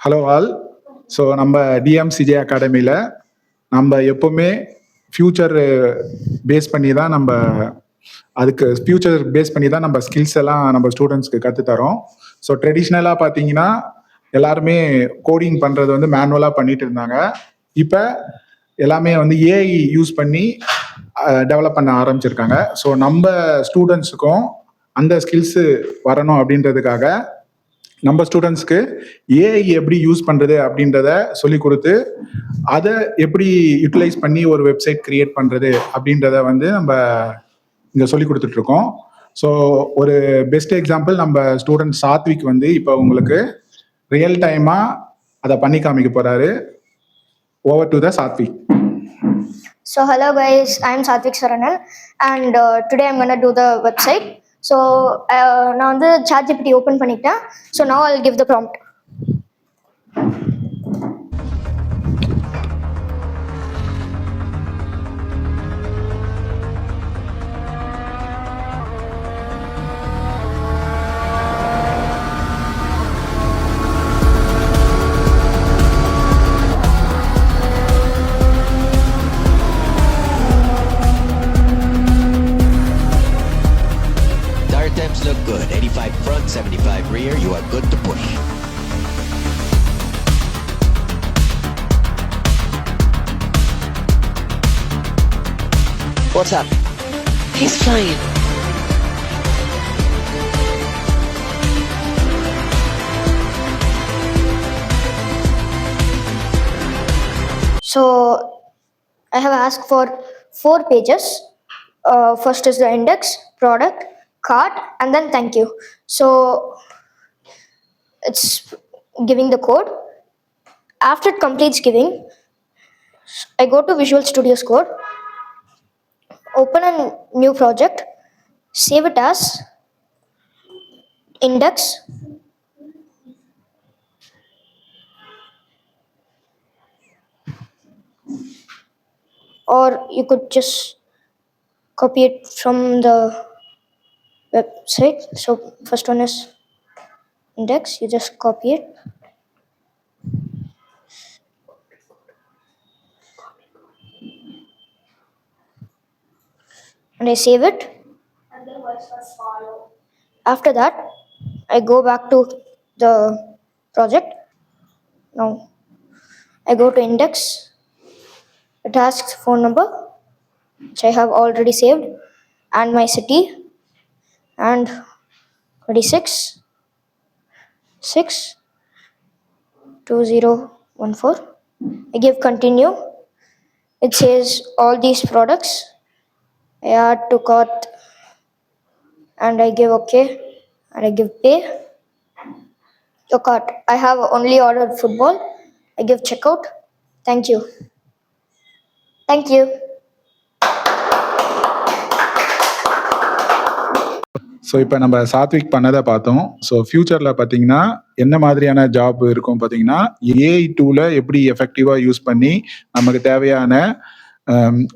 Hello all. So நம்ம DMCJ அகாடமியில் நம்ம எப்போவுமே ஃப்யூச்சர் பேஸ் பண்ணி தான் நம்ம ஸ்கில்ஸ் எல்லாம் நம்ம ஸ்டூடெண்ட்ஸ்க்கு கற்றுத்தரோம். ஸோ ட்ரெடிஷ்னலாக பார்த்தீங்கன்னா எல்லாருமே கோடிங் பண்ணுறது வந்து மேனுவலாக பண்ணிட்டு இருந்தாங்க. இப்போ எல்லாமே வந்து ஏஐ யூஸ் பண்ணி டெவலப் பண்ண ஆரம்பிச்சிருக்காங்க. ஸோ நம்ம ஸ்டூடெண்ட்ஸுக்கும் அந்த ஸ்கில்ஸு வரணும் அப்படின்றதுக்காக நம்ம ஸ்டூடெண்ட்ஸ்க்கு ஏஐ எப்படி யூஸ் பண்ணுறது அப்படின்றத சொல்லி கொடுத்து அதை எப்படி யூட்டிலைஸ் பண்ணி ஒரு வெப்சைட் கிரியேட் பண்ணுறது அப்படின்றத வந்து நம்ம இங்கே சொல்லி கொடுத்துட்ருக்கோம். ஸோ ஒரு பெஸ்ட் எக்ஸாம்பிள் நம்ம ஸ்டூடெண்ட் சாத்விக் வந்து இப்போ உங்களுக்கு ரியல் டைமாக அதை பண்ணி காமிக்க போகிறாரு. Over to the Satwik. So hello guys, I am Satvik Saranan and today I'm going to do the website. So நான் வந்து ChatGPT open பண்ணிட்டேன். So now I'll give the prompt. Attempts look good. 85 front, 75 rear. You are good to push. What's up? He's flying. So I have asked for 4 pages. First is the index, product, cart, and then thank you. So it's giving the code. After it completes giving, I go to Visual Studio Code, open a new project, save it as index, or you could just copy it from the website. So first one is index, you just copy it. And I save it. And then follow. After that, I go back to the project. Now I go to index. It asks phone number, which I have already saved, and my city, and 26/6/2014. I give continue. It says all these products. I add to cart and I give okay and I give pay. Your cart. I have only ordered football. I give checkout. Thank you. Thank you. So இப்போ நம்ம சாத்விக் பண்ணதை பார்த்தோம். So ஃப்யூச்சரில் பார்த்தீங்கன்னா என்ன மாதிரியான job இருக்கும் பார்த்தீங்கன்னா, ஏஐ டூலை எப்படி எஃபெக்டிவாக யூஸ் பண்ணி நமக்கு தேவையான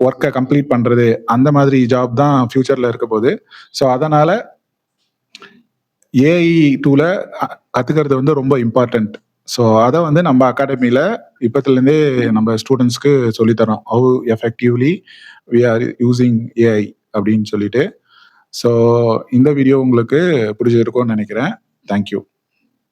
ஒர்க்கை கம்ப்ளீட் பண்ணுறது, அந்த மாதிரி ஜாப் தான் ஃப்யூச்சரில் இருக்க போகுது. ஸோ அதனால் ஏஐ டூலை கற்றுக்கிறது வந்து ரொம்ப இம்பார்ட்டண்ட். ஸோ அதை வந்து நம்ம அகாடமியில் இப்போத்துலேருந்தே நம்ம ஸ்டூடெண்ட்ஸ்க்கு சொல்லித்தரோம். How effectively we are using AI அப்படின்னு சொல்லிட்டு. ஸோ இந்த வீடியோ உங்களுக்கு பிடிச்சிருக்கும்னு நினைக்கிறேன். தேங்க்யூ.